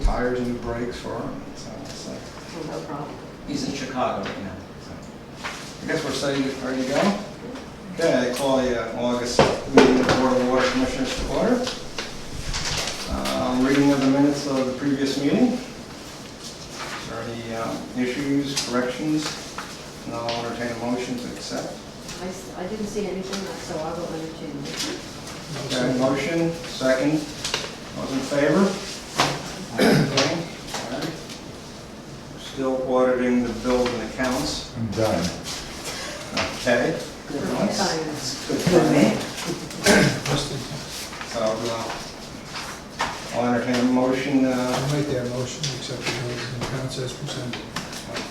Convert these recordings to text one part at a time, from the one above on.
tires and new brakes for him. So it's like, Oh, no problem. He's in Chicago right now. I guess we're ready to go. Okay, I call the August meeting of the Board of Water Commissioners to order. Reading of the minutes of the previous meeting. Is there any issues, corrections? And I'll entertain a motion to accept. I didn't see anything, so I will entertain it. Okay, motion, second. Those in favor? Okay, all right. Still auditing the bills and accounts. I'm done. Okay. Good Nice. times. Good Good man. So I'll entertain a motion. I'll make that motion, accept the bills and accounts as presented.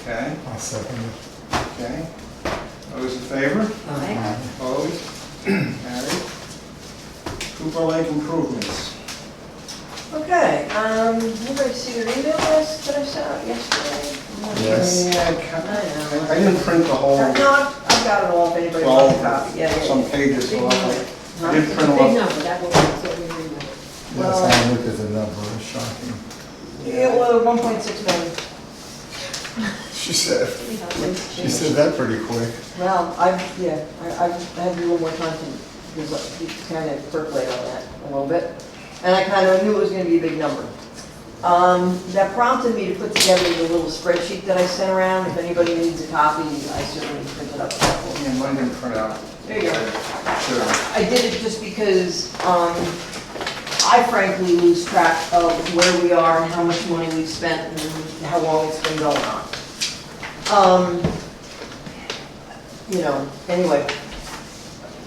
Okay, I'll second it. okay. Those in favor? Aye. Opposed? Carried. Cooper Lake improvements. Okay, anybody see your email list that I sent out yesterday? Yes. Yeah, I didn't print the whole No, I've got it all, if anybody wants a copy, yeah, some yeah. pages. So I didn't It's a print them big up. number, that will be so we read it. Yes, I looked at the number, it was shocking. Yeah, well, 1.6 million. She said, See how things she change. said that pretty quick. Well, I've had a little more time to kind of percolate on that a little bit. And I kind of knew it was going to be a big number. That prompted me to put together the little spreadsheet that I sent around. If anybody needs a copy, I certainly print it up. Yeah, mine didn't print out. There you go. Sure. I did it just because I frankly lose track of where we are and how much money we've spent and how long it's been going on. Anyway,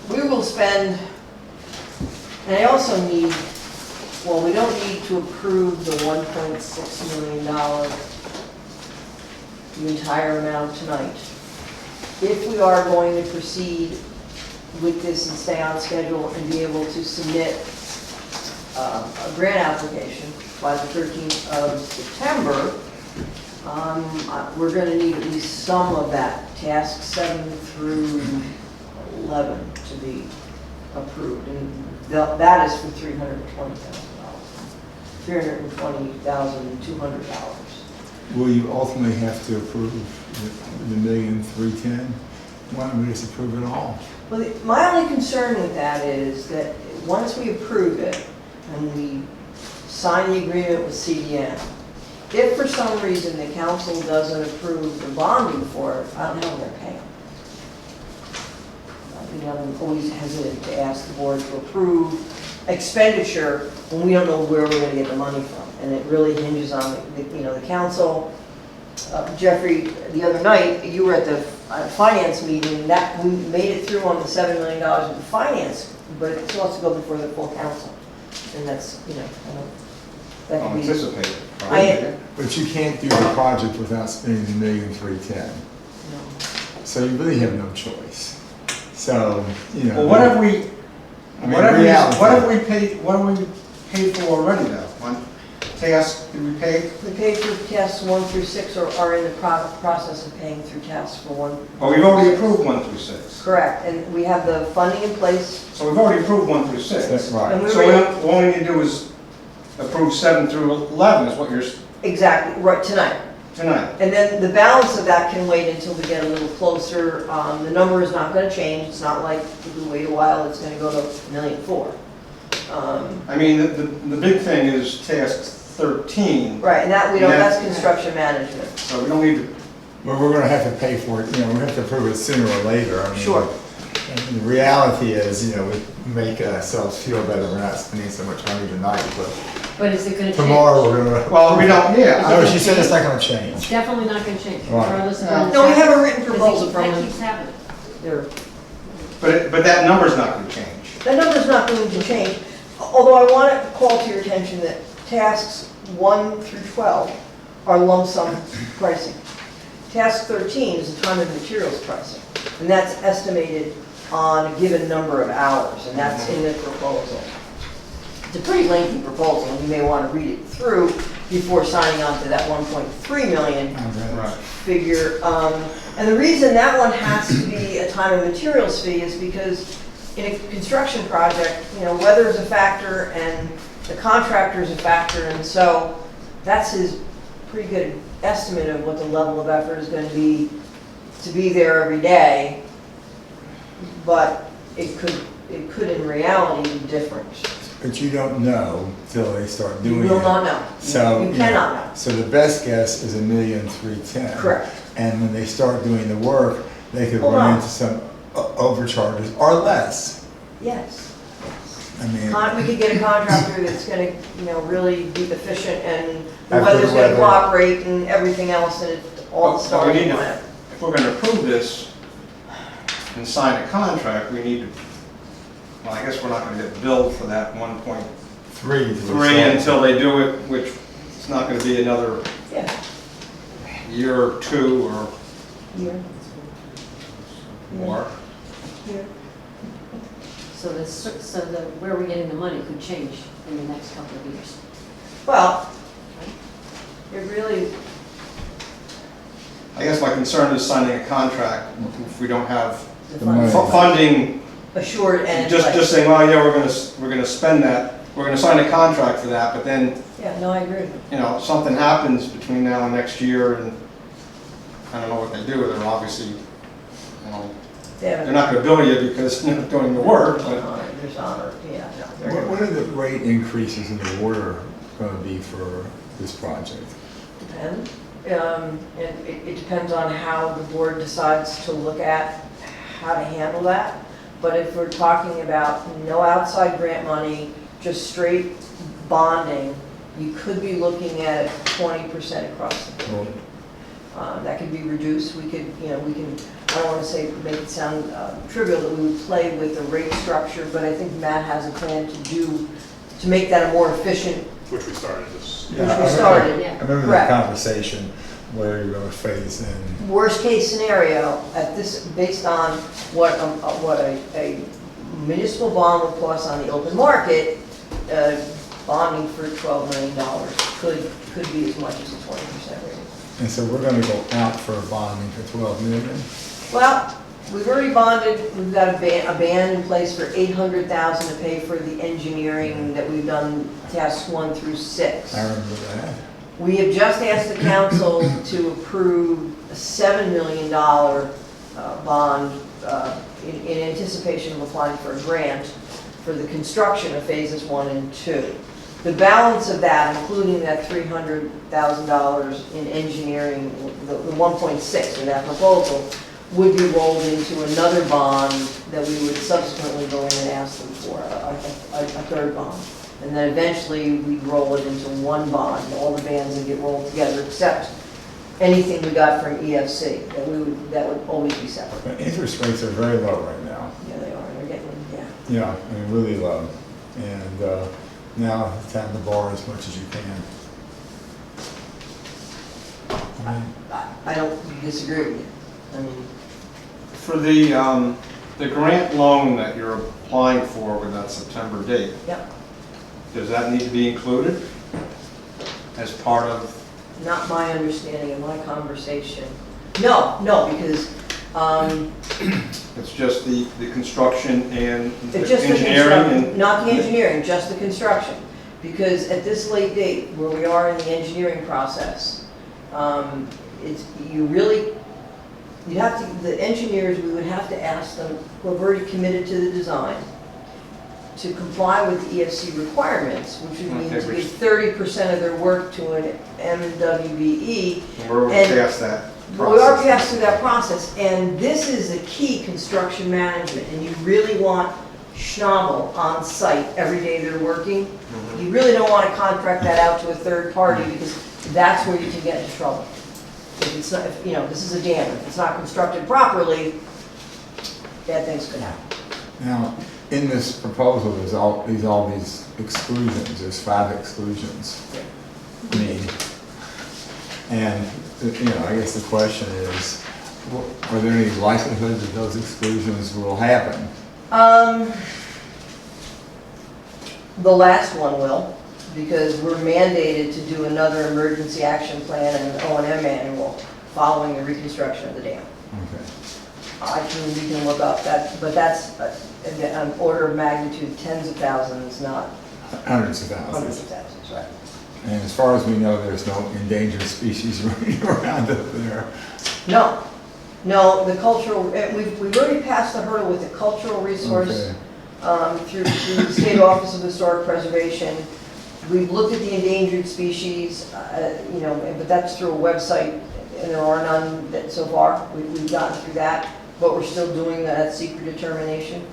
we will spend, and I also need, well, we don't need to approve the $1.6 million, the entire amount tonight. If we are going to proceed with this and stay on schedule and be able to submit a grant application by the 13th of September, we're going to need at least some of that, tasks 7 through 11, to be approved. And that is for $320,000, $320,200. Will you ultimately have to approve the $1,310,000? Why don't we just approve it all? Well, my only concern with that is that once we approve it and we sign the agreement with CDM, if for some reason the council doesn't approve the bonding for it, I don't know how we're going to pay them. I'm always hesitant to ask the board to approve expenditure when we don't know where we're going to get the money from. And it really hinges on the council. Jeffrey, the other night, you were at the finance meeting, that we made it through on the $7 million of the finance, but it still has to go before the full council. And that's, that I'll could be. anticipate it. But you can't do the project without spending the $1,310,000. No. So you really have no choice. So, Well, what have we, I mean, what reality. have we paid for already though? On task, did we pay? We paid for tasks 1 through 6 or are in the process of paying through tasks for 1. Oh, we've already approved 1 through 6. Correct, and we have the funding in place. So we've already approved 1 through 6. That's right. And we So were- all we need to do is approve 7 through 11 is what you're, Exactly, right, tonight. tonight. And then the balance of that can wait until we get a little closer. The number is not going to change. It's not like if we wait a while, it's going to go to $1,000,004. I mean, the big thing is task 13, Right, and that, Yeah. that's construction management. so we don't need to, Well, we're going to have to pay for it, we have to approve it sooner or later. I mean, Sure. And the reality is, we make ourselves feel better, we're not spending so much money tonight, but But is it gonna change? tomorrow we're going to. well, we don't, yeah. No, she said it's not going to It's change. definitely not gonna change, Right. regardless of No. when it's No, we have a happening. written proposal from That them. keeps happening. There. But that number's not going to change. That number's not going to change, although I want to call to your attention that tasks 1 through 12 are lump sum pricing. Task 13 is a time and materials pricing, and that's estimated on a given number of hours, and that's in the proposal. It's a pretty lengthy proposal, and you may want to read it through before signing on to that 1.3 million Right. figure. And the reason that one has to be a time and materials fee is because in a construction project, weather is a factor and the contractor is a factor, and so that's his pretty good estimate of what the level of effort is going to be there every day. But it could in reality be different. But you don't know till they start You doing it. will not know. So, You cannot know. So the best guess is 1,310,000. Correct. And when they start doing the work, they could Hold run on. into some overcharges or less. Yes. I mean, We could get a contractor that's gonna, really be efficient and the After weather's the gonna weather. cooperate and everything else and all the But stars we need will to- line up. If we're gonna approve this and sign a contract, we need to, well, I guess we're not gonna get billed for that 1.3 3 until they do it, which it's not gonna be another Yeah. year or two or Here. more. Here. So where we're getting the money could change in the next couple of years. Well, it really, I guess my concern is signing a contract if we don't have the money. funds funding, assured and. just saying, well, yeah, we're gonna spend that, we're gonna sign a contract for that, but then, Yeah, no, I agree. something happens between now and next year and I don't know what they do with it, obviously, they're Yeah. not gonna bill you because you're not doing the work, but There's honor, yeah. What are the rate increases in the water going to be for this project? Depends. And it depends on how the board decides to look at how to handle that. But if we're talking about no outside grant money, just straight bonding, you could be looking at 20% across the board. That could be reduced. We can, I don't want to say, make it sound trivial that we would play with the rate structure, but I think Matt has a plan to make that a more efficient. Which we started this. Which we started, yeah. I remember Correct. that conversation where you're going to phase in. Worst case scenario, based on what a municipal bond would cost on the open market, bonding for $12 million could be as much as a 20% rate. And so we're going to go out for bonding for 12 million. Well, we've already bonded, we've got a ban in place for $800,000 to pay for the engineering that we've done tasks 1 through 6. I remember that. We have just asked the council to approve a $7 million bond in anticipation of applying for a grant for the construction of phases 1 and 2. The balance of that, including that $300,000 in engineering, the 1.6 in that proposal, would be rolled into another bond that we would subsequently go in and ask them for, a third bond. And then eventually we'd roll it into one bond, all the bands would get rolled together except anything we got from EFC, that would always be separate. But interest rates are very low right now. Yeah, they are, they're getting, yeah. Yeah, I mean, really low. And now it's time to borrow as much as you can. I mean, I don't disagree with you. I mean, for the grant loan that you're applying for with that September date, yeah, does that need to be included as part of? not my understanding of my conversation. No, because It's just the construction and the it's just the engineering construction, and. not the engineering, just the construction. Because at this late date, where we are in the engineering process, the engineers, we would have to ask them, who have already committed to the design, to comply with the EFC requirements, which would mean to give 30% of their work to an MWBE. And we're already past that process. We are passed through that process, and this is a key construction management, and you really want Schnabel on site every day they're working. You really don't want to contract that out to a third party, because that's where you can get into trouble. If it's not, this is a dam, if it's not constructed properly, bad things could happen. Now, in this proposal, there's all these exclusions. There's 5 exclusions. I mean, and I guess the question is, are there any likelihood that those exclusions will happen? The last one will, because we're mandated to do another emergency action plan and an O&M manual following the reconstruction of the dam. Okay. We can look up that, but that's an order of magnitude, tens of thousands, not Hundreds of hundreds thousands. of thousands, right? And as far as we know, there's no endangered species running around up there. No, no, the cultural, we've already passed the hurdle with the cultural resource Okay. through the State Office of Historic Preservation. We've looked at the endangered species, but that's through a website, and there are none that so far. We've gotten through that, but we're still doing that secret determination.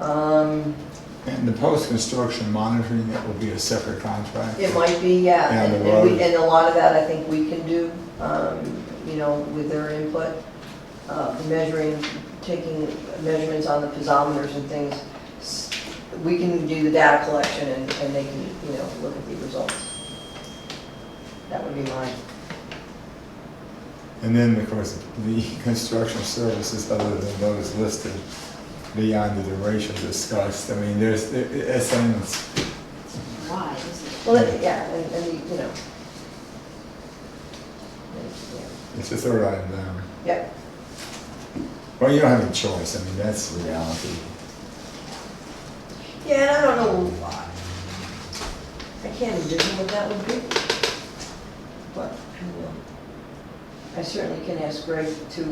And the post-construction monitoring, that will be a separate contract? It might be, yeah, And the and a lot of that I think we can do, with their input. Taking measurements on the piezometers and things. We can do the data collection and they can, look at the results. That would be mine. And then, of course, the construction services, other than those listed, beyond the duration discussed, I mean, there's, Why is it? Well, yeah, it's the third item down. yeah. Well, you don't have a choice, I mean, that's the reality. Yeah, and I don't know why. I can't envision what that would be. But, I certainly can ask Greg to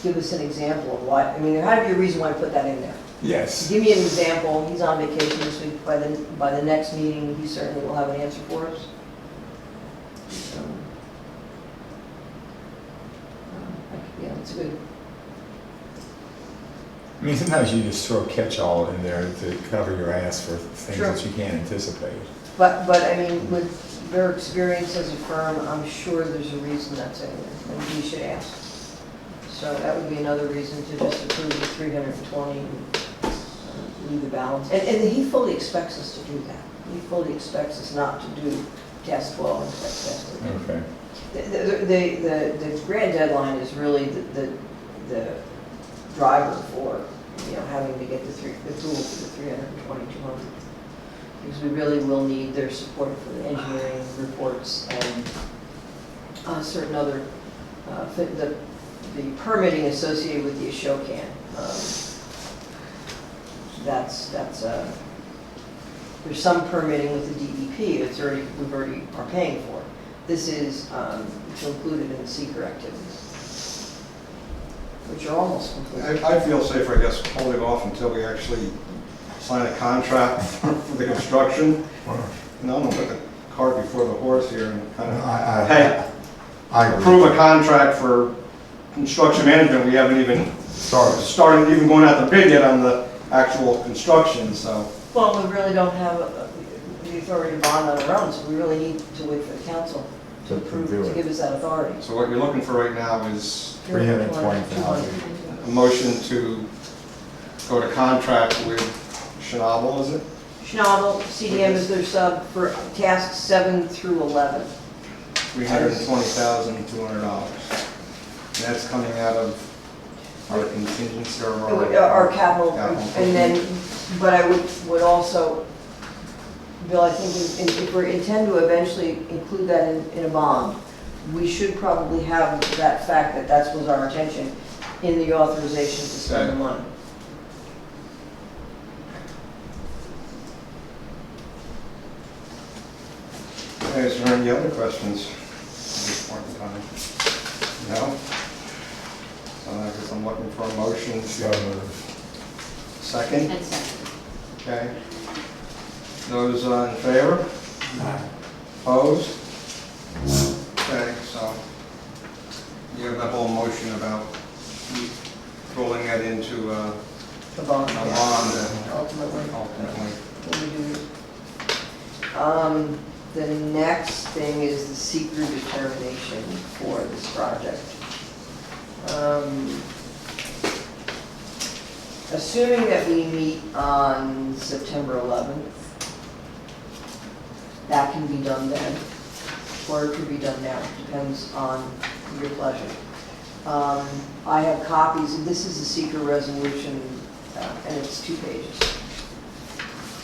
give us an example of why. I mean, there had to be a reason why I put that in there. Yes. Give me an example. He's on vacation this week. By the next meeting, he certainly will have an answer for us. Yeah, it's good. I mean, sometimes you just throw catch-all in there to cover your ass for things Sure. that you can't anticipate. But I mean, with their experience as a firm, I'm sure there's a reason that's in there, and we should ask. So that would be another reason to just approve the 320 and leave the balance. And he fully expects us to do that. He fully expects us not to do task 12 and task 13. Okay. The grant deadline is really the driver for, having to get the approval for the 320, 200. Because we really will need their support for the engineering reports and certain other, the permitting associated with the Ashokan. There's some permitting with the DEP we already are paying for. This is to include it in the seeker activities, which are almost complete. I feel safer, I guess, holding off until we actually sign a contract for the construction. No, I'm gonna put the cart before the horse here and kind of, hey, I agree. approve a contract for construction management. We haven't even started even going out to bid yet on the actual construction, so. Well, we really don't have the authority to bond on our own, so we really need to wait for the council to approve, do to it. give us that authority. So what you're looking for right now is 320,000. a motion to go to contract with Schnabel, is it? Schnabel, CDM is their sub for tasks 7 through 11. $320,200. And that's coming out of our contingency or Our capital, Capital. and then, but I would also, Bill, I think if we intend to eventually include that in a bond, we should probably have that fact that was our intention in the authorization to spend the money. Okay, is there any other questions at this point in time? No? So I guess I'm looking for a motion to second. And second. Okay. Those in favor? Opposed? Okay, so you have that whole motion about rolling that into a The bond, bond yeah, and ultimately. ultimately. When we do. The next thing is the secret determination for this project. Assuming that we meet on September 11th, that can be done then, or it could be done now, depends on your pleasure. I have copies, this is the secret resolution, and it's 2 pages.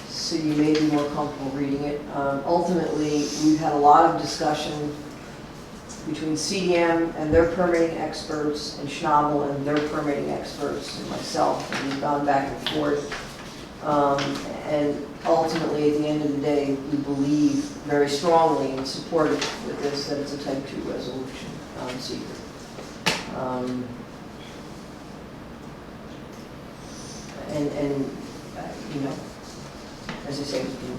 So you may be more comfortable reading it. Ultimately, we've had a lot of discussion between CDM and their permitting experts and Schnabel and their permitting experts and myself, and we've gone back and forth. And ultimately, at the end of the day, we believe very strongly and support it with this, that it's a type 2 resolution on secret. You know, as I say, we can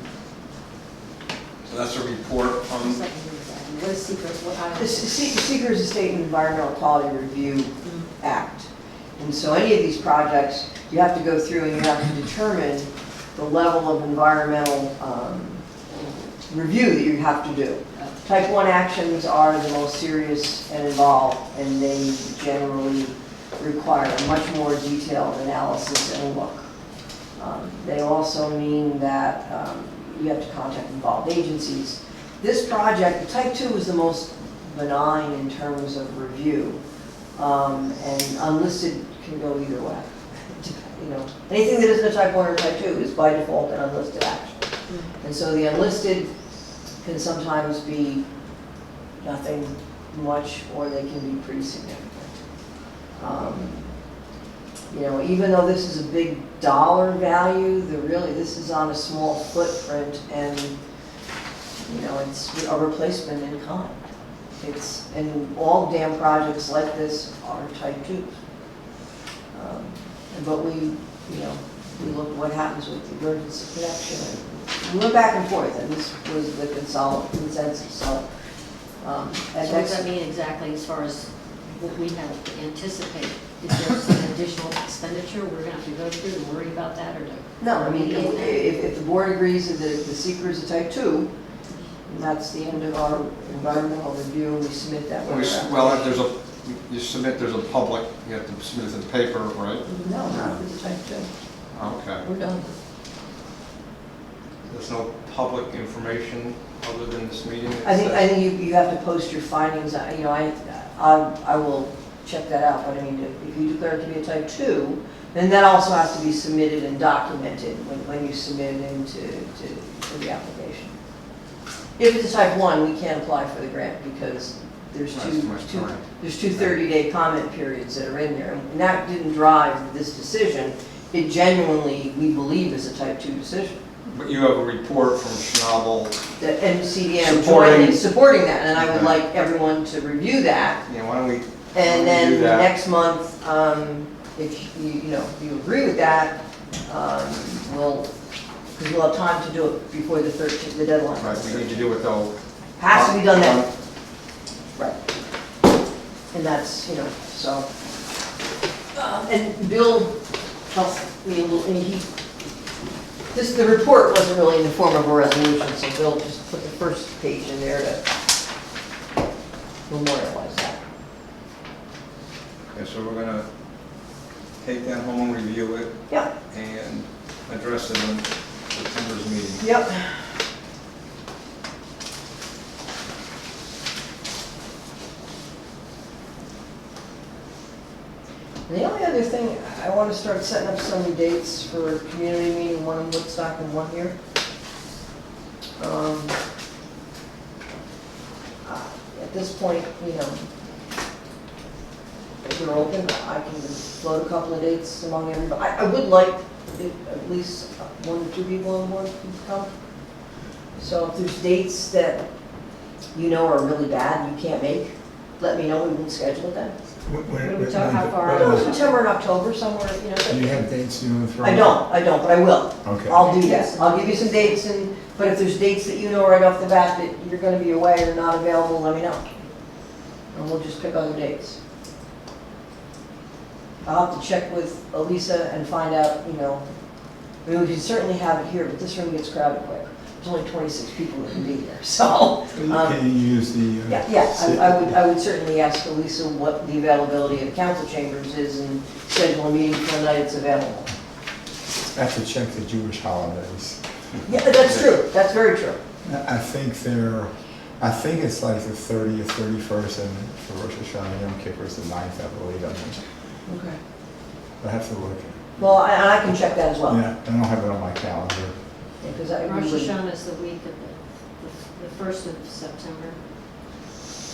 So that's a report from, What is secret, what I. The SEEKR is the State Environmental Quality Review Act. And so any of these projects, you have to go through and you have to determine the level of environmental review that you have to do. Type 1 actions are the most serious and involved, and they generally require a much more detailed analysis and look. They also mean that you have to contact involved agencies. This project, the type 2 is the most benign in terms of review, and unlisted can go either way. You know, anything that isn't a type 1 or type 2 is by default an unlisted action. And so the unlisted can sometimes be nothing much, or they can be pretty significant. You know, even though this is a big dollar value, this is on a small footprint, and you know, it's a replacement in kind. And all dam projects like this are type 2s. But we looked at what happens with the emergency connection, and we went back and forth, and this was the consensus. So, So what does that mean exactly as far as what we have to anticipate? Is there some additional expenditure we're gonna have to go through and worry about that, or no? no, I mean, if the board agrees that the SEEKR is a type 2, that's the end of our environmental review, and we submit that. with our well, application. there's a public, you have to submit it to the paper, right? No, not with the type 2. Okay. We're done. There's no public information other than this meeting? I think you have to post your findings. You know, I will check that out, but I mean, if you declare it to be a type 2, then that also has to be submitted and documented when you submit it into the application. If it's a type 1, we can't apply for the grant because there's That's too much time. there's two 30-day comment periods that are in there, and that didn't drive this decision. It genuinely, we believe, is a type 2 decision. But you have a report from Schnabel, The NCDM Supporting- jointly supporting that, and I would Okay. like everyone to review that. why don't we? And do then that? next month, if you agree with that, because we'll have time to do it before the 13th, the deadline. Right, we need to do it though. Has to be done then. Right. And that's, so. And Bill helped me a little, and the report wasn't really in the form of a resolution, so Bill just put the first page in there to memorialize that. Okay, so we're gonna take that home, review it, Yeah, and address it in September's meeting. yep. And the only other thing, I want to start setting up some dates for a community meeting, one in Woodstock and one here. At this point, if we're open, I can float a couple of dates among everybody. I would like at least 1 or 2 people on board to come. So if there's dates that are really bad, you can't make, let me know, we won't schedule it then. What do we talk, how far? I don't know, September and October, somewhere, Do you have dates you want to throw? I don't, but I will. Okay. I'll do that. I'll give you some dates, but if there's dates that you know right off the bat that you're gonna be away or not available, let me know. And we'll just pick other dates. I'll have to check with Elisa and find out, we can certainly have it here, but this room gets crowded quick. There's only 26 people that can be here, so. Can you use the? I would certainly ask Elisa what the availability of the council chambers is and schedule a meeting for the night it's available. I have to check the Jewish holidays. Yeah, that's true, that's very true. I think it's like the 30th, 31st, and for Rosh Hashanah, Yom Kippur is the 9th, I believe. Okay. I have to look. Well, and I can check that as well. Yeah, I don't have it on my calendar. Because I Rosh usually, Hashanah is the week of the 1st of September.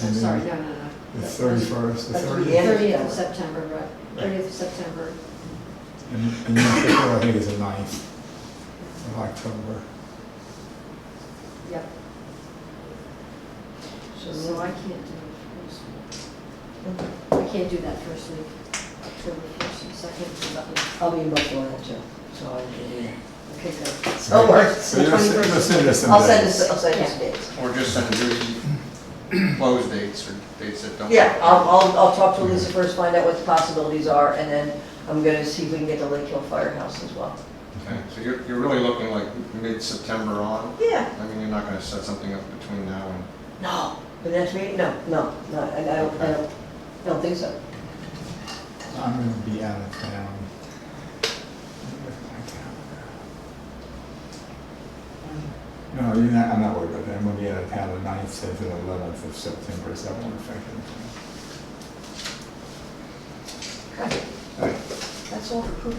And Sorry, then no. The 31st, the That's the 30th, end. 30th of September, right, 30th of September. and Yom Kippur, I think is the 9th. of October. Yep. So I can't do it first week. I can't do that first week, October 1st and 2nd. I'll be in Buffalo then too, so I can do that. Okay, good. Oh, works. So you'll send us some I'll send dates. us, I'll send us dates. Or just send the close dates or dates that don't. Yeah, I'll talk to Lisa first, find out what the possibilities are, and then I'm gonna see if we can get the Lake Hill Firehouse as well. Okay, so you're really looking like mid-September on? Yeah. I mean, you're not gonna set something up between now and, No, the next meeting, no, I don't think so. I'm gonna be out of town. No, I'm not worried about that. I'm gonna be out of town the 9th, 10th, and 11th of September, so that won't affect anything. Okay, Right. that's all for proof.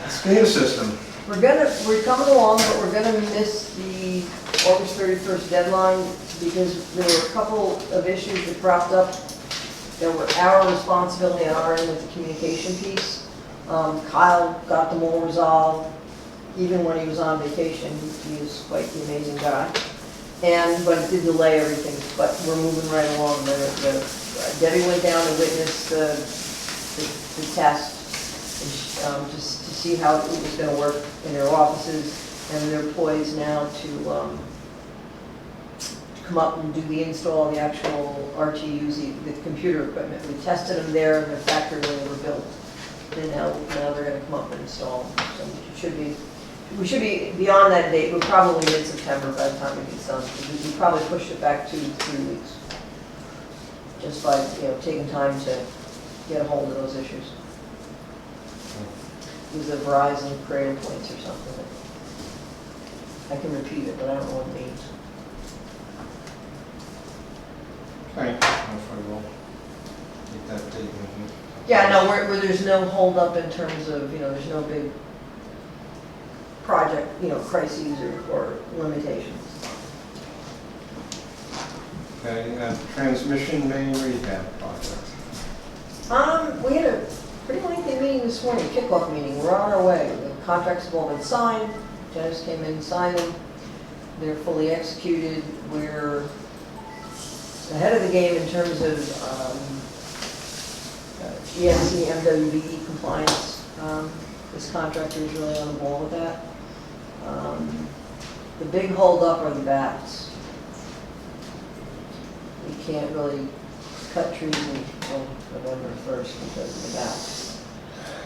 Scada System. We're coming along, but we're gonna miss the August 31st deadline because there were a couple of issues that cropped up that were our responsibility on our end with the communication piece. Kyle got them all resolved, even when he was on vacation. He is quite the amazing guy. But it did delay everything, but we're moving right along. Debbie went down to witness the test, just to see how it was gonna work in their offices, and they're poised now to come up and do the install of the actual RTUs, the computer equipment. We tested them there in the factory where they were built. And now they're gonna come up and install them. So we should be beyond that date. We're probably mid-September by the time it gets done. We probably pushed it back 2 to 3 weeks. Just by, taking time to get a hold of those issues. It was a Verizon Cradle Points or something. I can repeat it, but I don't know what it means. Okay, hopefully we'll get that date. Yeah, no, where there's no holdup in terms of, there's no big project, crises or limitations. Okay, transmission main rehab project. We had a pretty lengthy meeting this morning, kickoff meeting. We're on our way. The contracts have all been signed. Janice came in and signed them. They're fully executed. We're ahead of the game in terms of ENC MWBE compliance. This contractor is really on the ball with that. The big holdup are the bats. We can't really cut trees until November 1st because of the bats.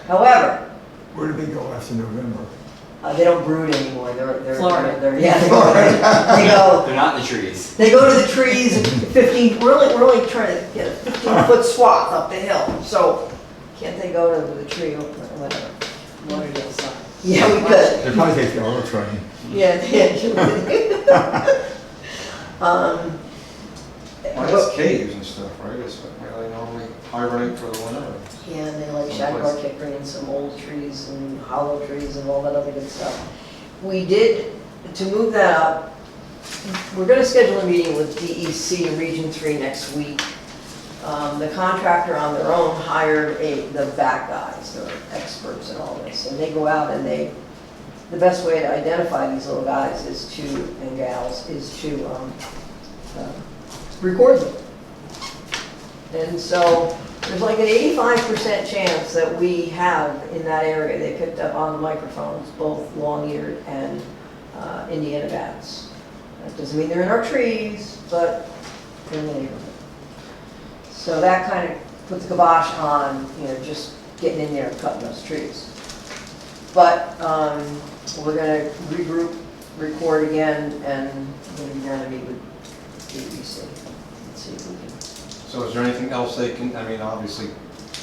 However, Where do they go after November? they don't brood anymore. They're Florida. Yeah, they go. They're not in the trees. They go to the trees at 15. We're only trying to get a 15-foot swath up the hill. So can't they go to the tree or whatever? Lauderdale side. Yeah, we could. They probably take the auto train. Yeah. Well, it's caves and stuff, right? It's where they normally hibernate for the winter. Yeah, and they like Shagbar Hickory and some old trees and hollow trees and all that other good stuff. We did, to move that up, we're going to schedule a meeting with DEC in Region 3 next week. The contractor on their own hired the back guys, they're experts in all this, and they go out and the best way to identify these little guys and gals is to record them. And so there's like an 85% chance that we have in that area, they picked up on the microphones, both long-eared and Indiana bats. That doesn't mean they're in our trees, but they're in the neighborhood. So that kind of puts the kibosh on, just getting in there and cutting those trees. But we're going to regroup, record again, and we're going to meet with DEC and see if we can. So is there anything else they can, obviously,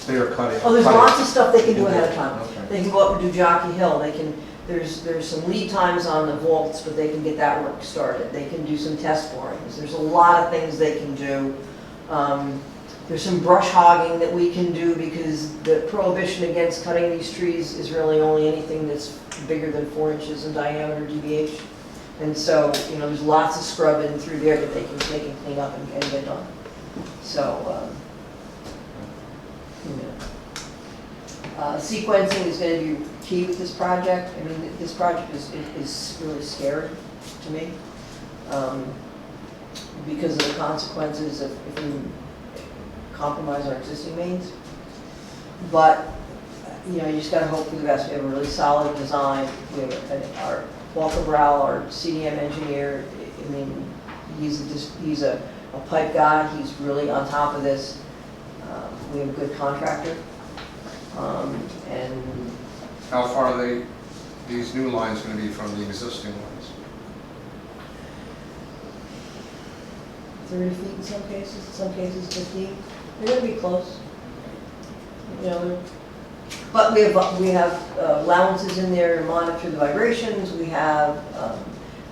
they're cutting. Oh, there's lots of stuff they can do ahead of time. Okay. They can go up and do Jockey Hill. There's some lead times on the vaults, but they can get that work started. They can do some test borings. There's a lot of things they can do. There's some brush hogging that we can do because the prohibition against cutting these trees is really only anything that's bigger than 4 inches in diameter DBH. And so, there's lots of scrubbing through there that they can clean up and get done. So, Sequencing is going to be key with this project. I mean, this project is really scary to me because of the consequences if we compromise our existing mains. But, you know, you just got to hope for the best. We have a really solid design. We have our Walter Brow, our CDM engineer. I mean, he's a pipe guy. He's really on top of this. We have a good contractor. And How far are these new lines going to be from the existing ones? 30 feet in some cases 15. They're going to be close. You know, but we have allowances in there to monitor the vibrations. We have,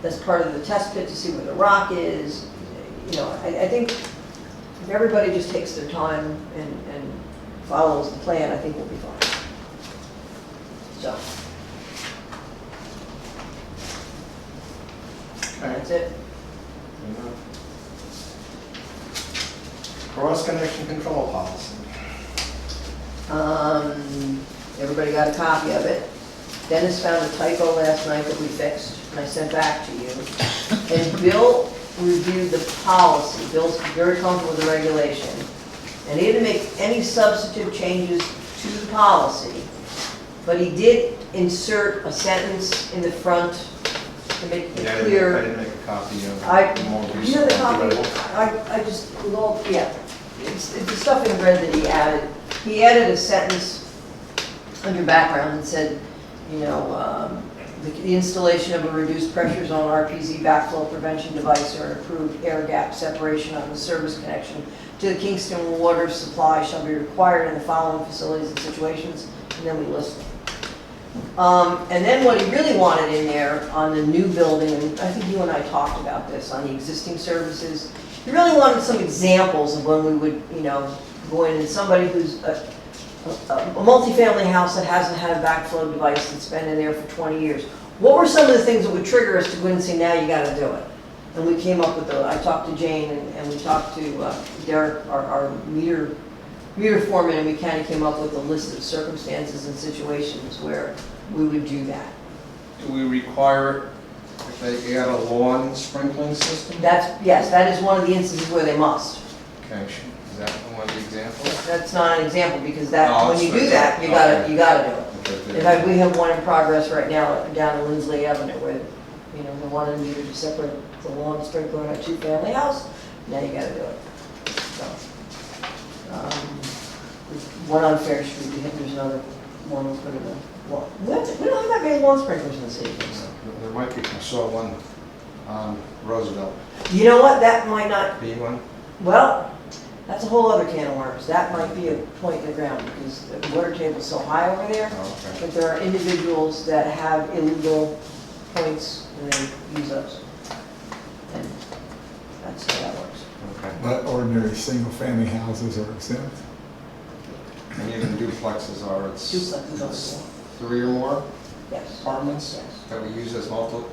that's part of the test pit to see where the rock is. You know, I think if everybody just takes their time and follows the plan, I think we'll be fine. So. That's it. Cross connection control policy. Everybody got a copy of it. Dennis found a typo last night that we fixed, and I sent back to you. And Bill reviewed the policy. Bill's very comfortable with the regulation. And he didn't make any substantive changes to the policy, but he did insert a sentence in the front to make it Yeah, clear. I didn't make a copy of I- the more You recent. know the one. copy, I just, well, yeah, it's the stuff in red that he added. He added a sentence under background that said, you know, the installation of a reduced pressure zone RPZ backflow prevention device or improved air gap separation on the service connection to the Kingston water supply shall be required in the following facilities and situations, and then we list them. And then what he really wanted in there on the new building, and I think you and I talked about this, on the existing services, he really wanted some examples of when we would, you know, go in and somebody who's a multifamily house that hasn't had a backflow device that's been in there for 20 years. What were some of the things that would trigger us to go in and say, now you gotta do it? And we came up with I talked to Jane and we talked to Derek, our meter foreman, and we kind of came up with a list of circumstances and situations where we would do that. Do we require if they add a lawn sprinkling system? Yes, that is one of the instances where they must. Okay, is that one of the examples? That's not an example because No, when you it's- do that, you okay. gotta do it. Okay, In fact, we have one in progress right now down in Lindsley Avenue where, you know, they wanted me to separate the lawn sprinkler in a two-family house. Now you gotta do it. So, one on Fair Street, there's another one we put in the lawn. We don't have that many lawn sprinklers in the city. There might be, I saw one on Roosevelt, You know what, that might not, B one. well, that's a whole other can of worms. That might be a point in the ground because the water table's so high over there. Oh, okay. But there are individuals that have illegal points and they use those. And that's how that works. Okay. But ordinary single-family houses are exempt. And even duplexes are, it's Duplexes are it's the 3 or more Yes. apartments Yes. that we use as Mhm.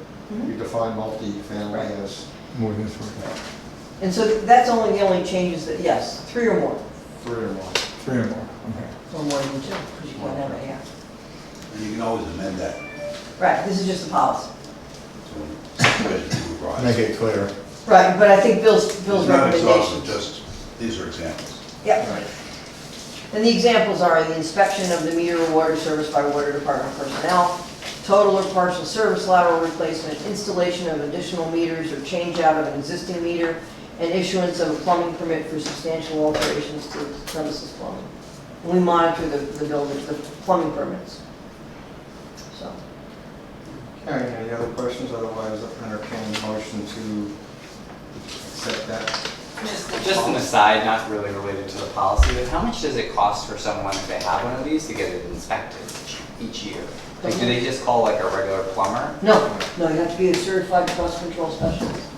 you define multi-family Right. as More than 3. And so that's only the only changes that, yes, 3 or more. 3 or more. 3 or more, okay. Or more than 2, because you can't have it, yeah. And you can always amend that Right, this is just the policy. to situation to rise. Make it clear. Right, but I think Bill's It's not exhaustive, recommendations. just, these are examples. Yep. Right. And the examples are the inspection of the meter or water service by water department personnel, total or partial service lateral replacement, installation of additional meters or change out of an existing meter, and issuance of a plumbing permit for substantial alterations to premises plumbing. And we monitor the buildings, the plumbing permits. So, Okay, any other questions? Otherwise, entertain a motion to accept that. Just an aside, not really related to the policy, but how much does it cost for someone if they have one of these to get it inspected each year? Like, do they just call like a regular plumber? no, you have to be a certified dust control specialist.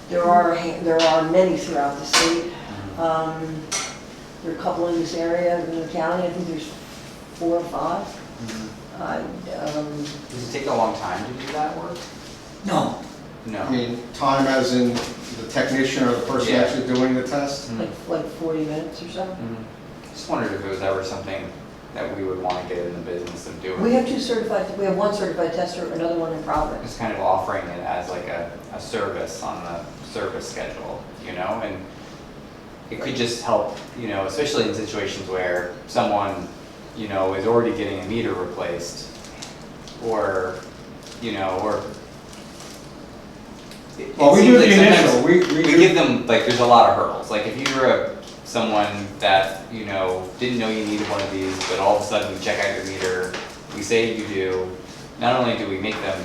There are many throughout the state. There are a couple in this area in the county. I think there's 4 or 5. Does it take a long time to do that work? No, No. I mean, time as in the technician or the person Yeah. actually doing the test? Mhm. like 40 minutes or so. Just wondered if it was ever something that we would want to get in the business of doing. We have one certified tester, another one in progress. Just kind of offering it as like a service on the service schedule, you know, and it could just help, you know, especially in situations where someone, you know, is already getting a meter replaced, or, you know, or. Well, we seems do like the sometimes initial, we We do- give them, like, there's a lot of hurdles, like if you were someone that, you know, didn't know you needed one of these, but all of a sudden you check out your meter, we say you do, not only do we make them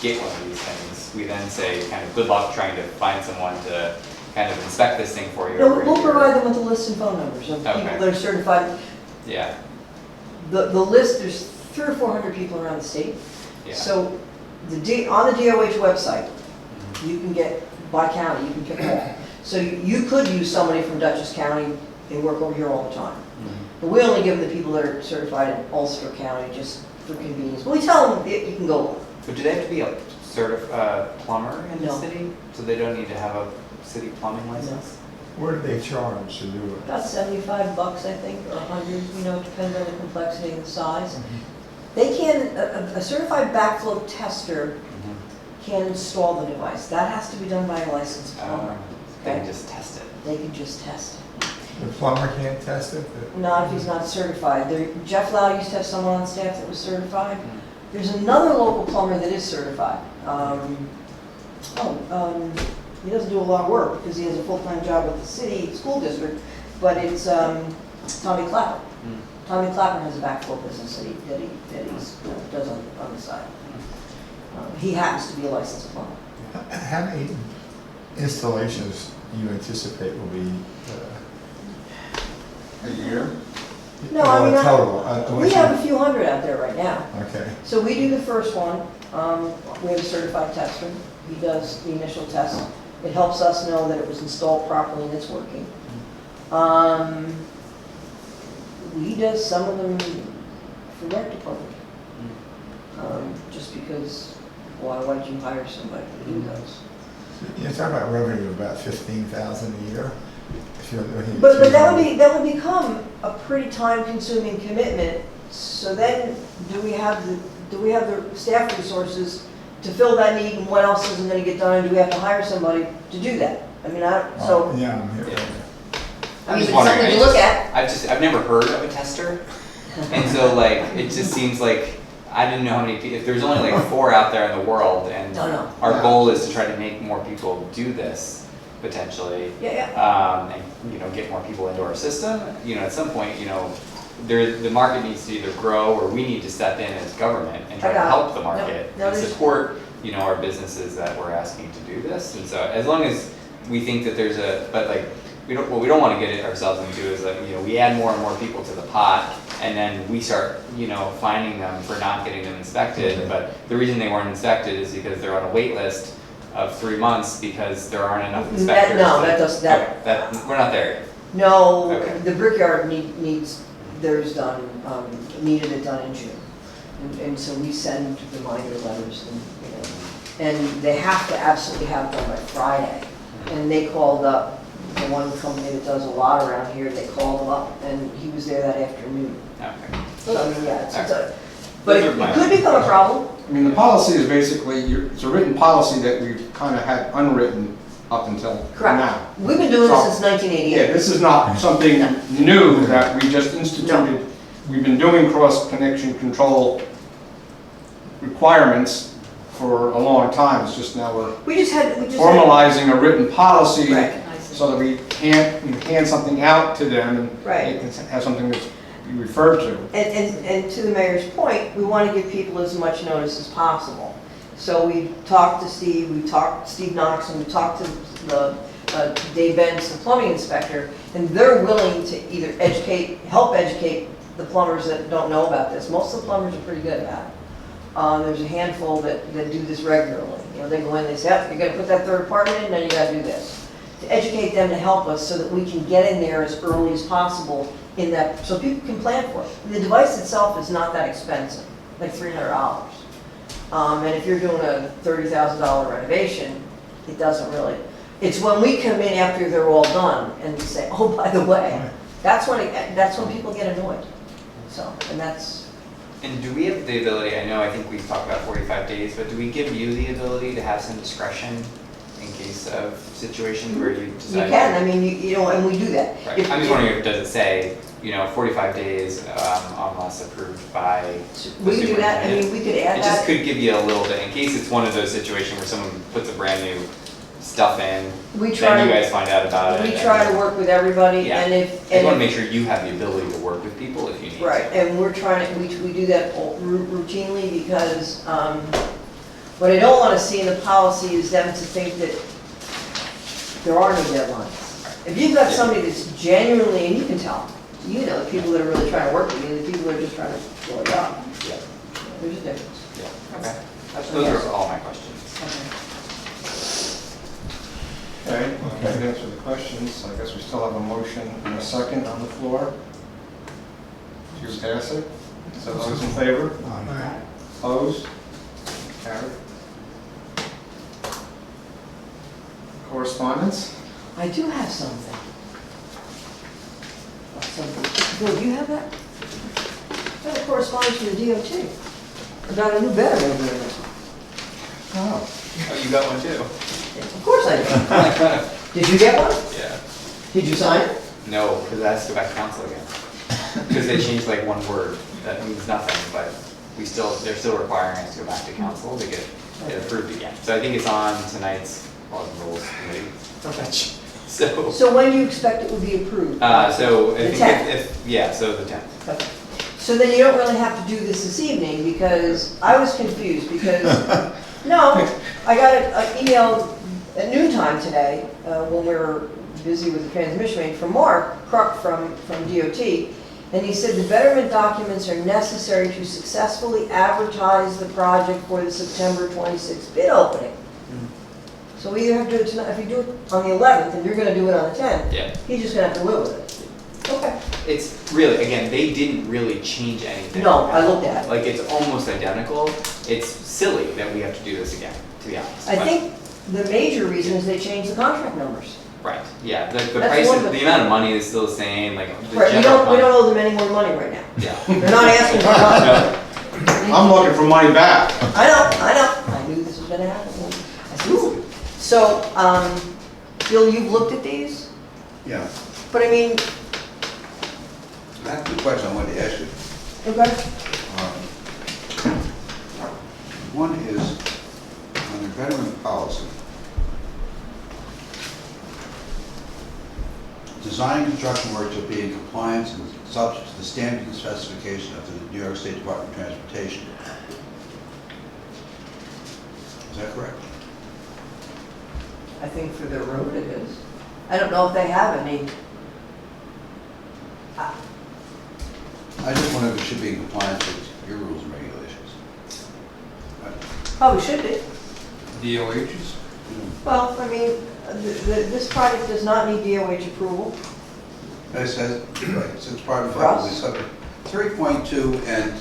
get one of these things, we then say, kind of, good luck trying to find someone to kind of inspect this thing for you. No, every we'll year. provide them with a list and phone numbers of Okay. people that are certified. Yeah, The list, there's 300 or 400 people around the state. yeah. So on the DOH website, you can get by county, you can pick them all. So you could use somebody from Dutchess County, they work over here all the time. Mhm. But we only give them the people that are certified in Ulster County just for convenience. But we tell them you can go. But do they have to be a plumber in the No. city? So they don't need to have a city plumbing license? What do they charge to do it? About $75, I think, or 100, you know, it depends on the complexity and the size. They can, a certified backflow tester can install the device. That has to be done by a licensed plumber. They can Okay. just test it. They can just test it. The plumber can't test it? Not if he's not certified. Jeff Lau used to have someone on staff that was certified. There's another local plumber that is certified. He doesn't do a lot of work because he has a full-time job with the city school district, but it's Tommy Clapper. Tommy Clapper has a backflow business that he does on the side. He happens to be a licensed plumber. How many installations do you anticipate will be? A year? No, I mean, Total. we have a few hundred out there right now. Okay. So we do the first one. We have a certified tester. He does the initial test. It helps us know that it was installed properly and it's working. We does some of them for rec department. Just because, why would you hire somebody to do those? You're talking about revenue of about 15,000 a year? If you're looking at But that would 200. become a pretty time-consuming commitment. So then, do we have the staff resources to fill that need, and what else isn't going to get done? And do we have to hire somebody to do that? I mean, so Yeah, I'm here. Yeah. I I'm mean, just it's wondering, something to look at. I've never heard of a tester, and so like, it just seems like, I didn't know how many people, if there's only like 4 out there in the world, and No, no. our goal is to try to make more people do this, potentially, Yeah. and, you know, get more people into our system, you know, at some point, you know, the market needs to either grow, or we need to step in as government and try I to got it. help the No, market no, and there's- support, you know, our businesses that we're asking to do this. And so as long as we think that there's but like, what we don't want to get ourselves into is that, you know, we add more and more people to the pot, and then we start, you know, finding them for not getting them inspected. But the reason they weren't inspected is because they're on a wait list of 3 months because there aren't enough inspectors. We're not there yet. No, Okay. the brickyard needs theirs done, needed it done in June. And so we send reminder letters and, you know, and they have to absolutely have it done by Friday. And they called up, the one company that does a lot around here, they called him up and he was there that afternoon. Okay. So I mean, yeah, it's a, but Those it are my- could become a problem. I mean, the policy is basically, it's a written policy that we've kind of had unwritten up until now. Correct. We've been doing this So- since Yeah, 1988. this is not something new that we just instituted. We've been doing cross-connection control requirements for a long time. It's just now we're We just had. formalizing a written policy Right. so that we can't hand something out to them and Right. they can have something that's be referred to. And to the mayor's point, we want to give people as much notice as possible. So we talked to Steve, we talked to Steve Knox, and we talked to the Dave Benz, the plumbing inspector, and they're willing to either help educate the plumbers that don't know about this. Most of the plumbers are pretty good at it. There's a handful that do this regularly. You know, they go in, they say, "Yep, you're gonna put that third apartment in, now you gotta do this." To educate them to help us so that we can get in there as early as possible in that, so people can plan for it. And the device itself is not that expensive, like $300. And if you're doing a $30,000 renovation, it doesn't really. It's when we come in after they're all done and we say, "Oh, by the way," that's when people get annoyed. So, and that's, And do we have the ability, I think we've talked about 45 days, but do we give you the ability to have some discretion in case of situations where you you decide? can, I mean, you know, and we do that. Right, If- I'm just wondering if, does it say, 45 days unless approved by the We could do that, I mean, superintendent? we could add It just that. could give you a little bit, in case it's one of those situations where someone puts a brand new stuff in, We then try, you guys find out about it. we and- try to work with everybody, Yeah. and if. I just and wanna if- make sure you have the ability to work with people if you need to. Right, and we're trying to, we do that routinely because what I don't want to see in the policy is them to think that there are no deadlines. If you've got somebody that's genuinely, and you can tell, you know, the people that are really trying to work with you, the people that are just trying to blow it up. Yeah. There's a difference. Yeah, okay. That's Those yes. are all my questions. Okay, well, we've answered the questions. I guess we still have a motion and a second on the floor. To pass it. So those in favor? Aye. Opposed? Carried. Correspondence? I do have something. Bill, do you have that? I have a correspondence from the DOT about a new betterment agreement. Oh. Oh, you got one too? Of course I did. Did you get one? Yeah. Did you sign it? No, because I have to go back to council again. Because they changed like one word, that means nothing, but they're still requiring us to go back to council to get it approved again. So I think it's on tonight's laws and rules committee. Okay. So, So when do you expect it will be approved? so I The think 10th. yeah, so the 10th. Okay. So then you don't really have to do this evening, because I was confused, because, no, I got an email at noontime today, when we were busy with the transmission range, from Mark Kruk from DOT, and he said the betterment documents are necessary to successfully advertise the project for the September 26th bid opening. So we either have to do it tonight, if you do it on the 11th, and you're gonna do it on the 10th, Yeah. he's just gonna have to live with it. Okay. It's really, again, they didn't really change anything. No, I looked at it. Like, it's almost identical. It's silly that we have to do this again, to be honest. I But- think the major reason is they changed the contract numbers. Right, yeah, the That's price, one of the- the amount of money is still the same, like, the Right, we general don't fund. owe them any more money right now. Yeah. They're not asking for money. I'm looking for money back. I know. I knew this was gonna happen. I said, ooh. So, Bill, you've looked at these, Yeah, but I mean, I have two questions I wanted to ask you. okay, One is, on the betterment policy, design and construction work shall be in compliance and subject to the standards and specification of the New York State Department of Transportation. Is that correct? I think for the road it is. I don't know if they have any. I just wondered if it should be in compliance with your rules and regulations. Probably should be. DOHs? Well, I mean, this project does not need DOH approval. It says, right, it says private For us? subject 3.2 and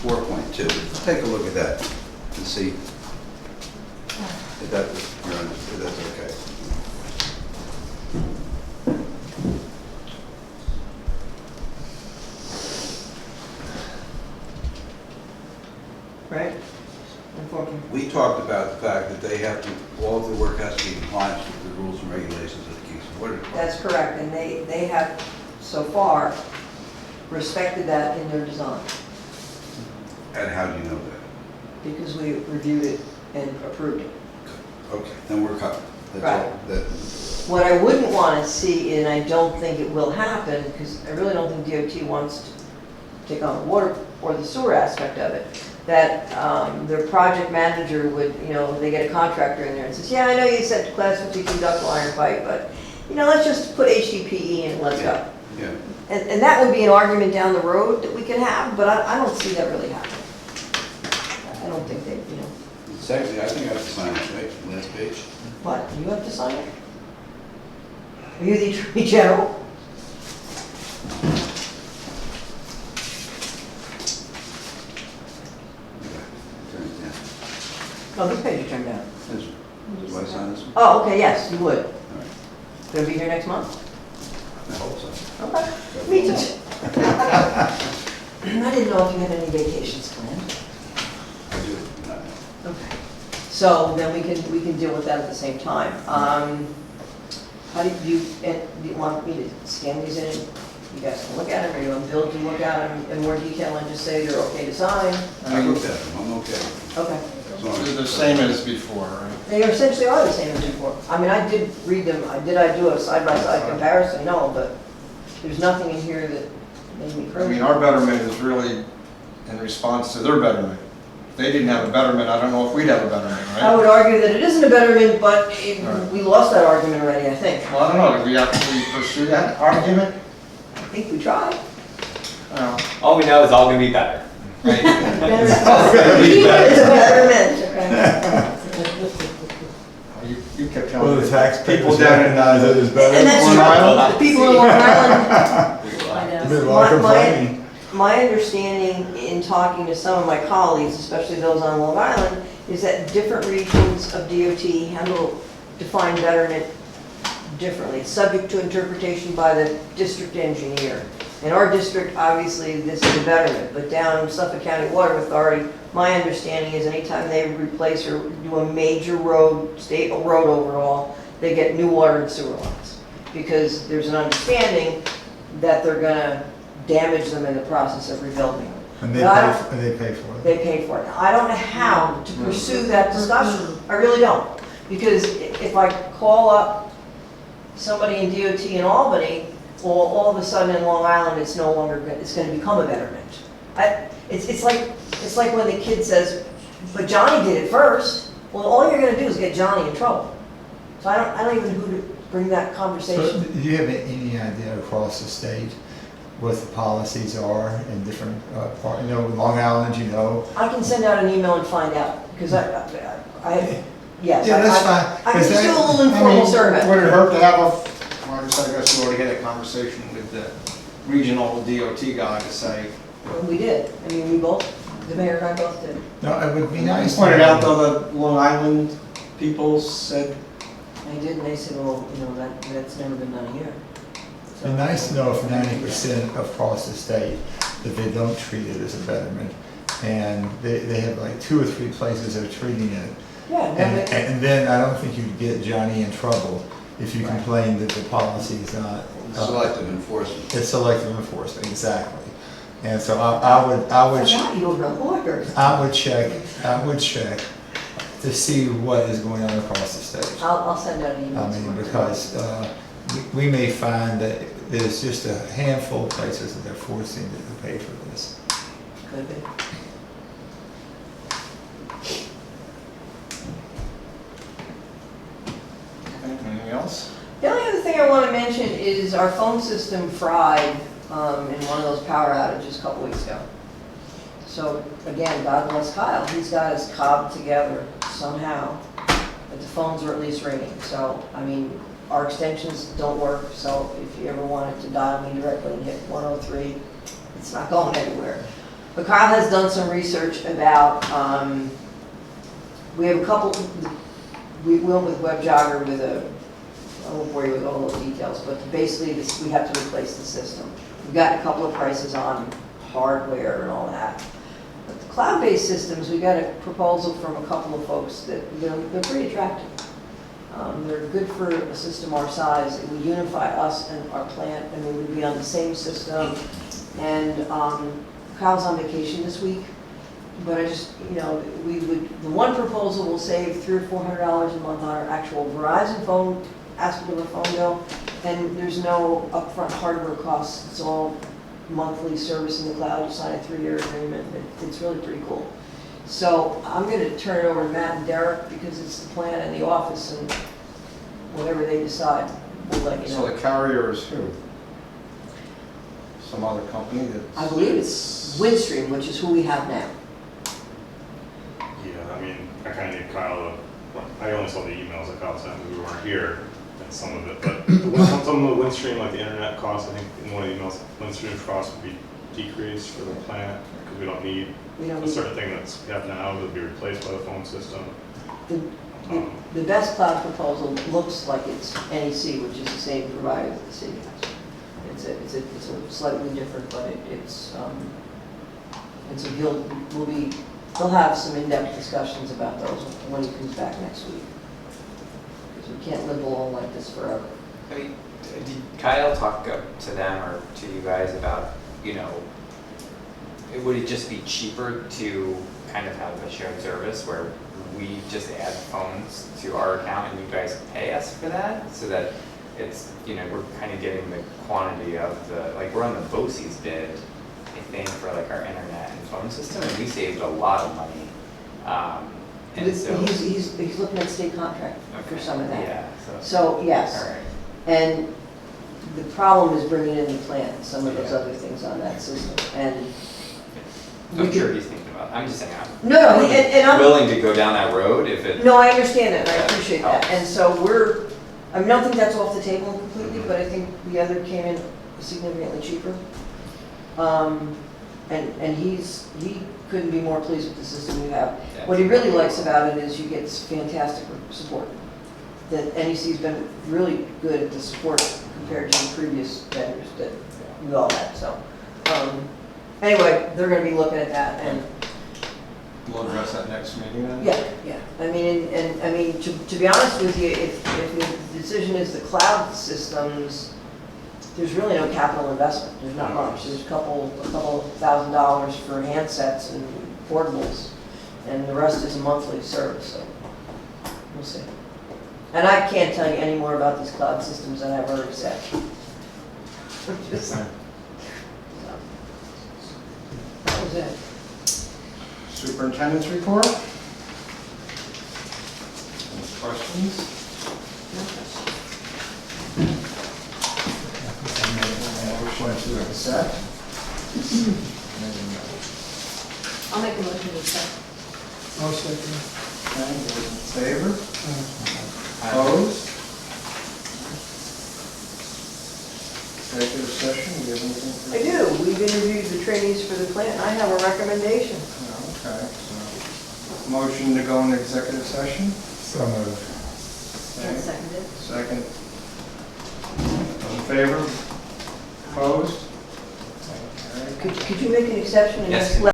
4.2. Let's take a look at that and see if that's okay. Right? Unfortunately. We talked about the fact that they have to, all of the work has to be in compliance with the rules and regulations of the Kingston Water Department. That's correct, and they have so far respected that in their design, And how do you know that? because we reviewed it and approved it. Okay, then we're covered. That's Right. all. That- What I wouldn't want to see, and I don't think it will happen, because I really don't think DOT wants to take on the water or the sewer aspect of it, that their project manager would, they get a contractor in there and says, yeah, I know you said class 52 ductile iron pipe, but, let's just put HDPE in and let's go. Yeah, And that would be an argument down the road that we can have, but I don't see that really happening. I don't think they, secondly, I think I have to sign it, right, last page. what, you have to sign it? Are you the Attorney General? Yeah, turn it down. No, this page you turned down. Do I sign this one? Oh, okay, yes, you would. All right, Gonna be here next month? I hope so. Okay, me too. I didn't know if you had any vacations planned. I do, not- Okay. So then we can deal with that at the same time. How do you want me to scan these in? You guys can look at them, or you want Bill to look at them in more detail and just say they're okay to sign? I looked at them, I'm okay. Okay. As long as- They're the same as before, right? They essentially are the same as before. I mean, I did read them, I do a side-by-side comparison? No, but there's nothing in here that made me I crazy. mean, our betterment is really in response to their betterment. If they didn't have a betterment, I don't know if we'd have a betterment, I right? would argue that it isn't a betterment, but Right. we lost that argument already, I think. Well, I don't know, did we actually pursue that argument? I think we tried. Well, All we know is all gonna be better, right? Keep it as a betterment, okay? you kept Well, telling the me. taxpayers People down in, recognize it as better. And that's Long true. Island? The people in Long Island, I know. Been a lot of My- complaining. my understanding in talking to some of my colleagues, especially those on Long Island, is that different regions of DOT define betterment differently. It's subject to interpretation by the district engineer. In our district, obviously, this is a betterment, but down in Suffolk County Water Authority, my understanding is anytime they replace or do a major road, state road overhaul, they get new water and sewer lines. Because there's an understanding that they're gonna damage them in the process of rebuilding them. And But I don't- they pay for it. They pay for it. I don't know how to pursue that discussion. I really don't. Because if I call up somebody in DOT in Albany, well, all of a sudden in Long Island, it's no longer, it's gonna become a betterment. It's like when the kid says, but Johnny did it first. Well, all you're gonna do is get Johnny in trouble. So I don't even know who to bring that So conversation. do you have any idea across the state what the policies are in different, Long Island, I can send out an email and find out, because yes. Yeah, that's fine. I can 'cause just that- do a little informal survey. Would it hurt to have well, I guess you already had a conversation with the regional DOT guy to say, We did. I mean, we both, the mayor and I both did. No, it would be you nice. pointed out though that Long Island people said, I did, and they said, well, that's never been done here. It'd be nice to know if 90% across the state, that they don't treat it as a betterment. And they have like 2 or 3 places that are treating it. Yeah, And then I don't think you'd get Johnny in trouble if you complain that the policy is not. Selective enforcement. It's selective enforcement, exactly. And so I would you're a lawyer. I would check to see what is going on across the state. I'll send out an email. I mean, because we may find that there's just a handful of places that they're forcing you to pay for this. Could be. anything else? The only other thing I want to mention is our phone system fried in one of those power outages a couple weeks ago. So again, God bless Kyle, he's got his cob together somehow, but the phones are at least ringing. So, I mean, our extensions don't work, so if you ever wanted to dial me directly and hit 103, it's not going anywhere. But Kyle has done some research about, we have a couple, we went with WebJogger with I won't bore you with all those details, but basically we have to replace the system. We've got a couple of prices on hardware and all that. But the cloud-based systems, we got a proposal from a couple of folks that they're pretty attractive. They're good for a system our size. It would unify us and our plant, and we would be on the same system. And Kyle's on vacation this week, but I just, the one proposal will save $300 or $400 a month on our actual Verizon phone, aspect of a phone bill, and there's no upfront hardware costs. It's all monthly service in the cloud. You sign a 3-year agreement. It's really pretty cool. So I'm going to turn it over to Matt and Derek because it's the plan in the office, and whatever they decide, we'll let you know. So the carrier is who? Some other company that? I believe it's Windstream, which is who we have now. Yeah, I mean, I kind of need Kyle I only saw the emails that Kyle sent when we weren't here, and some of it, but some of the Windstream, like the internet costs, I think in one of the emails, Windstream's cost would be decreased for the plant, because we don't need a certain thing that's we have now that would be replaced by the phone system. The best cloud proposal looks like it's NEC, which is the same provider that the city has. It's a slightly different, but it's And so he'll have some in-depth discussions about those when he comes back next week. Because we can't live along like this forever. I mean, did Kyle talk to them or to you guys about, would it just be cheaper to kind of have a shared service where we just add phones to our account and you guys pay us for that? So that it's, we're kind of getting the quantity of we're on the BOCES bid, I think, for like our internet and phone system, and we saved a lot of money. And so. He's looking at state contract for some of that. Yeah, So, yes. all right. And the problem is bringing in the plant, some of those other things on that system. And I'm sure he's thinking about it. I'm just saying, No, and I'm willing to go down that road if it. No, I understand that, and I Yeah. appreciate that. And so I don't think that's off the table completely, but I think the other came in significantly cheaper. And he couldn't be more pleased with the system we have. Yeah. What he really likes about it is you get fantastic support. That NEC's been really good at the support compared to the previous vendors that we all had, so. Anyway, they're gonna be looking at that, and We'll address that next meeting then? yeah. I mean, to be honest with you, if the decision is the cloud systems, there's really no capital investment. There's not much. There's a couple $1,000 for handsets and portables, and the rest is a monthly service, so we'll see. And I can't tell you any more about these cloud systems than I've already said. Just, so. That was it. Superintendent's report? Any questions? Motion to accept? I'll make a motion to accept. I'll second. Okay, those in favor? it. Opposed? Executive session, do you have anything? I do. We've interviewed the trainees for the plant, and I have a recommendation. Okay, so, motion to go into executive session? So moved. Okay, Seconded. second. Those in favor? Opposed? Okay. Could you make an exception and Yes. just let